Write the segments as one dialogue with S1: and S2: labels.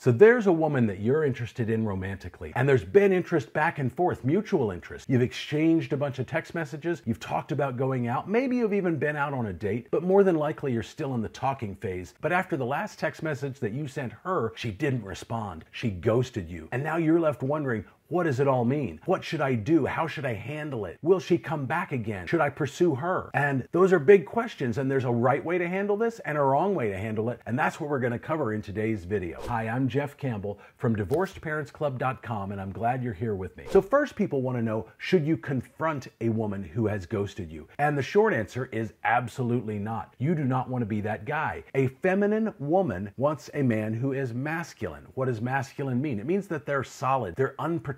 S1: So there's a woman that you're interested in romantically, and there's been interest back and forth, mutual interest. You've exchanged a bunch of text messages, you've talked about going out, maybe you've even been out on a date, but more than likely you're still in the talking phase. But after the last text message that you sent her, she didn't respond. She ghosted you. And now you're left wondering, what does it all mean? What should I do? How should I handle it? Will she come back again? Should I pursue her? And those are big questions, and there's a right way to handle this and a wrong way to handle it, and that's what we're going to cover in today's video. Hi, I'm Jeff Campbell from DivorcedParentsClub.com, and I'm glad you're here with me. So first, people want to know, should you confront a woman who has ghosted you? And the short answer is absolutely not. You do not want to be that guy. A feminine woman wants a man who is masculine. What does masculine mean? It means that they're solid, they're unperturbable.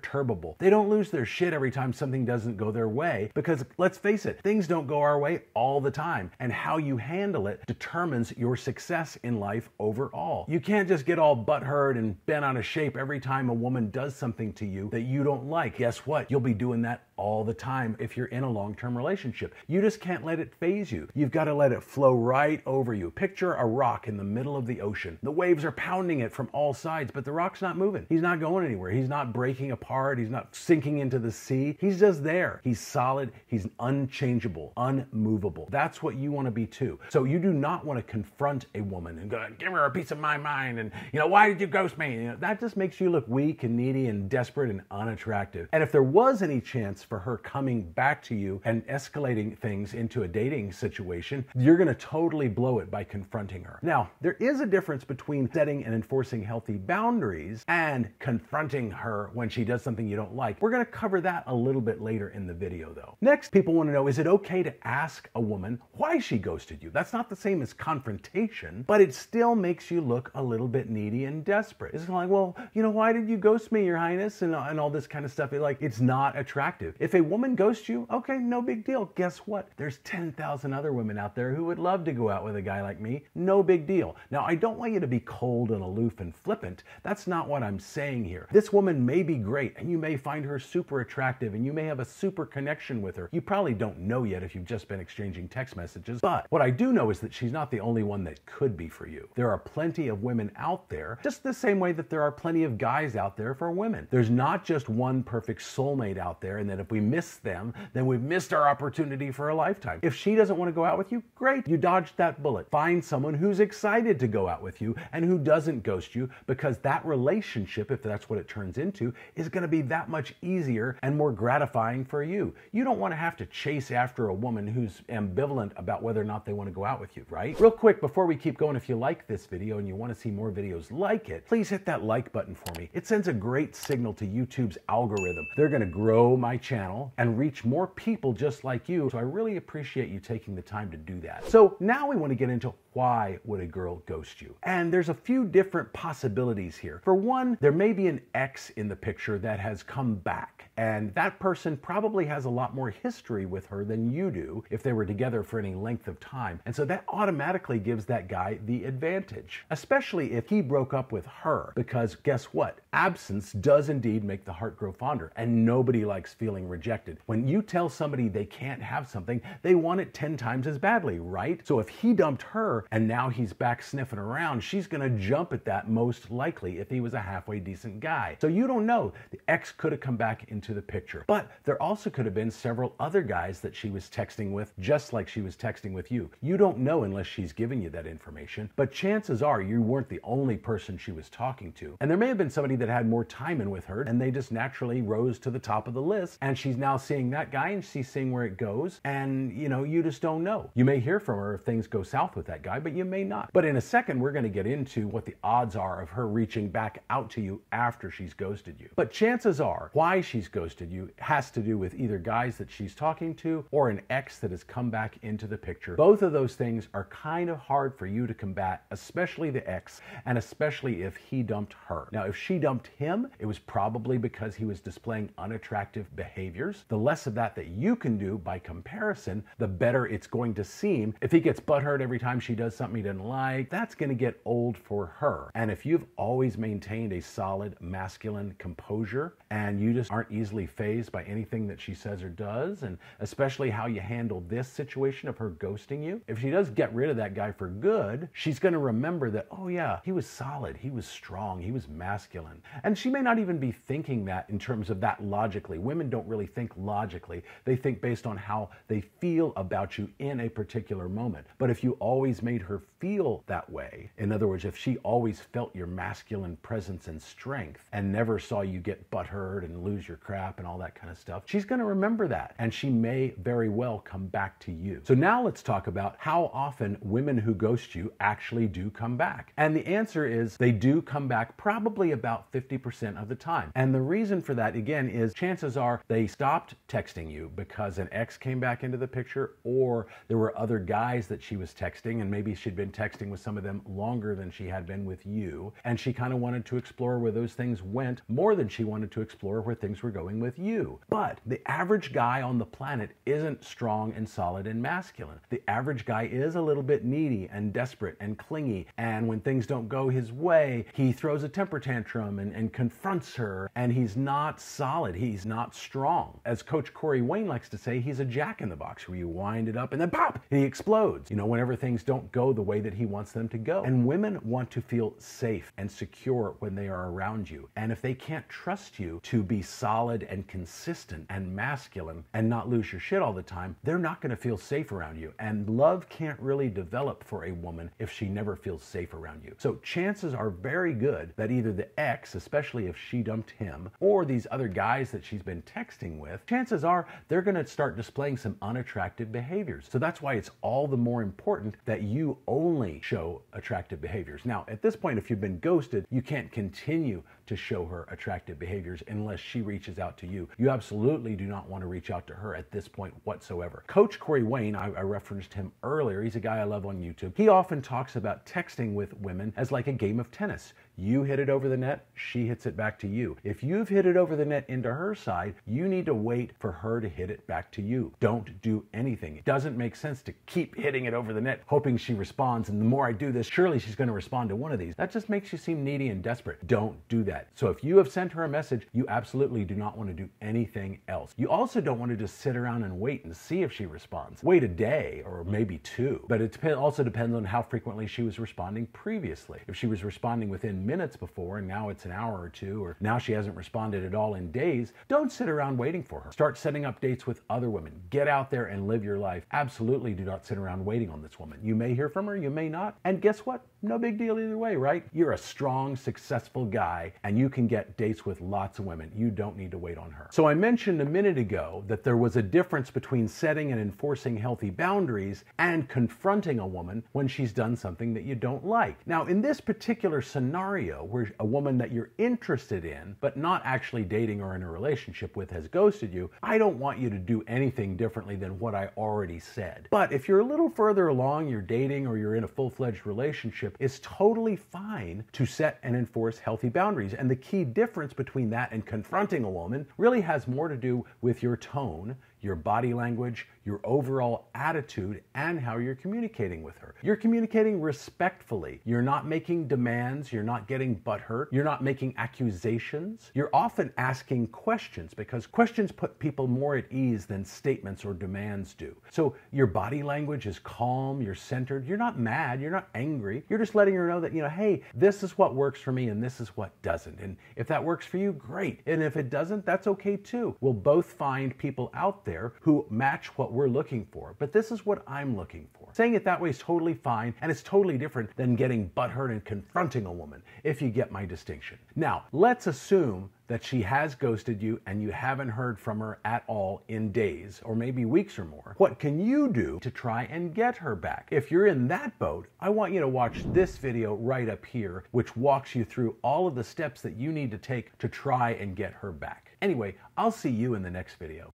S1: They don't lose their shit every time something doesn't go their way, because let's face it, things don't go our way all the time, and how you handle it determines your success in life overall. You can't just get all butthurt and bent out of shape every time a woman does something to you that you don't like. Guess what? You'll be doing that all the time if you're in a long-term relationship. You just can't let it phase you. You've got to let it flow right over you. Picture a rock in the middle of the ocean. The waves are pounding it from all sides, but the rock's not moving. He's not going anywhere. He's not breaking apart. He's not sinking into the sea. He's just there. He's solid. He's unchangeable, unmovable. That's what you want to be too. So you do not want to confront a woman and go, give her a piece of my mind, and why did you ghost me? That just makes you look weak and needy and desperate and unattractive. And if there was any chance for her coming back to you and escalating things into a dating situation, you're going to totally blow it by confronting her. Now, there is a difference between setting and enforcing healthy boundaries and confronting her when she does something you don't like. We're going to cover that a little bit later in the video, though. Next, people want to know, is it okay to ask a woman why she ghosted you? That's not the same as confrontation, but it still makes you look a little bit needy and desperate. It's like, well, why did you ghost me, Your Highness? And all this kind of stuff. It's not attractive. If a woman ghosts you, okay, no big deal. Guess what? There's 10,000 other women out there who would love to go out with a guy like me. No big deal. Now, I don't want you to be cold and aloof and flippant. That's not what I'm saying here. This woman may be great, and you may find her super attractive, and you may have a super connection with her. You probably don't know yet if you've just been exchanging text messages, but what I do know is that she's not the only one that could be for you. There are plenty of women out there, just the same way that there are plenty of guys out there for women. There's not just one perfect soulmate out there, and that if we miss them, then we've missed our opportunity for a lifetime. If she doesn't want to go out with you, great. You dodged that bullet. Find someone who's excited to go out with you and who doesn't ghost you, because that relationship, if that's what it turns into, is going to be that much easier and more gratifying for you. You don't want to have to chase after a woman who's ambivalent about whether or not they want to go out with you, right? Real quick, before we keep going, if you like this video and you want to see more videos like it, please hit that like button for me. It sends a great signal to YouTube's algorithm. They're going to grow my channel and reach more people just like you. So I really appreciate you taking the time to do that. So now we want to get into why would a girl ghost you? And there's a few different possibilities here. For one, there may be an ex in the picture that has come back, and that person probably has a lot more history with her than you do if they were together for any length of time. And so that automatically gives that guy the advantage, especially if he broke up with her, because guess what? Absence does indeed make the heart grow fonder, and nobody likes feeling rejected. When you tell somebody they can't have something, they want it 10 times as badly, right? So if he dumped her and now he's back sniffing around, she's gonna jump at that most likely if he was a halfway decent guy. So you don't know. The ex could have come back into the picture. But there also could have been several other guys that she was texting with, just like she was texting with you. You don't know unless she's giving you that information, but chances are you weren't the only person she was talking to. And there may have been somebody that had more time in with her, and they just naturally rose to the top of the list, and she's now seeing that guy, and she's seeing where it goes, and you just don't know. You may hear from her if things go south with that guy, but you may not. But in a second, we're going to get into what the odds are of her reaching back out to you after she's ghosted you. But chances are, why she's ghosted you has to do with either guys that she's talking to or an ex that has come back into the picture. Both of those things are kind of hard for you to combat, especially the ex, and especially if he dumped her. Now, if she dumped him, it was probably because he was displaying unattractive behaviors. The less of that you can do by comparison, the better it's going to seem. If he gets butthurt every time she does something he doesn't like, that's going to get old for her. And if you've always maintained a solid masculine composure composure and you just aren't easily fazed by anything that she says or does, and especially how you handle this situation of her ghosting you. If she does get rid of that guy for good, she's going to remember that, oh yeah, he was solid, he was strong, he was masculine. And she may not even be thinking that in terms of that logically. Women don't really think logically. They think based on how they feel about you in a particular moment. But if you always made her feel that way, in other words, if she always felt your masculine presence and strength and never saw you get butthurt and lose your crap and all that kind of stuff, she's going to remember that, and she may very well come back to you. So now let's talk about how often women who ghost you actually do come back. And the answer is they do come back probably about 50% of the time. And the reason for that, again, is chances are they stopped texting you because an ex came back into the picture, or there were other guys that she was texting, and maybe she'd been texting with some of them longer than she had been with you, and she kind of wanted to explore where those things went more than she wanted to explore where things were going with you. But the average guy on the planet isn't strong and solid and masculine. The average guy is a little bit needy and desperate and clingy, and when things don't go his way, he throws a temper tantrum and confronts her, and he's not solid, he's not strong. As Coach Corey Wayne likes to say, he's a jack-in-the-box where you wind it up and then pop, he explodes, whenever things don't go the way that he wants them to go. And women want to feel safe and secure when they are around you. And if they can't trust you to be solid and consistent and masculine and not lose your shit all the time, they're not going to feel safe around you. And love can't really develop for a woman if she never feels safe around you. So chances are very good that either the ex, especially if she dumped him, or these other guys that she's been texting with, chances are they're going to start displaying some unattractive behaviors. So that's why it's all the more important that you only show attractive behaviors. Now, at this point, if you've been ghosted, you can't continue to show her attractive behaviors unless she reaches out to you. You absolutely do not want to reach out to her at this point whatsoever. Coach Corey Wayne, I referenced him earlier. He's a guy I love on YouTube. He often talks about texting with women as like a game of tennis. You hit it over the net, she hits it back to you. If you've hit it over the net into her side, you need to wait for her to hit it back to you. Don't do anything. It doesn't make sense to keep hitting it over the net, hoping she responds, and the more I do this, surely she's going to respond to one of these. That just makes you seem needy and desperate. Don't do that. So if you have sent her a message, you absolutely do not want to do anything else. You also don't want to just sit around and wait and see if she responds. Wait a day or maybe two, but it also depends on how frequently she was responding previously. If she was responding within minutes before and now it's an hour or two, or now she hasn't responded at all in days, don't sit around waiting for her. Start setting up dates with other women. Get out there and live your life. Absolutely do not sit around waiting on this woman. You may hear from her, you may not, and guess what? No big deal either way, right? You're a strong, successful guy, and you can get dates with lots of women. You don't need to wait on her. So I mentioned a minute ago that there was a difference between setting and enforcing healthy boundaries and confronting a woman when she's done something that you don't like. Now, in this particular scenario, where a woman that you're interested in, but not actually dating or in a relationship with, has ghosted you, I don't want you to do anything differently than what I already said. But if you're a little further along, you're dating or you're in a full-fledged relationship, it's totally fine to set and enforce healthy boundaries. And the key difference between that and confronting a woman really has more to do with your tone, your body language, your overall attitude, and how you're communicating with her. You're communicating respectfully. You're not making demands. You're not getting butthurt. You're not making accusations. You're often asking questions because questions put people more at ease than statements or demands do. So your body language is calm. You're centered. You're not mad. You're not angry. You're just letting her know that, hey, this is what works for me and this is what doesn't. And if that works for you, great. And if it doesn't, that's okay too. We'll both find people out there who match what we're looking for, but this is what I'm looking for. Saying it that way is totally fine, and it's totally different than getting butthurt and confronting a woman, if you get my distinction. Now, let's assume that she has ghosted you and you haven't heard from her at all in days or maybe weeks or more. What can you do to try and get her back? If you're in that boat, I want you to watch this video right up here, which walks you through all of the steps that you need to take to try and get her back. Anyway, I'll see you in the next video.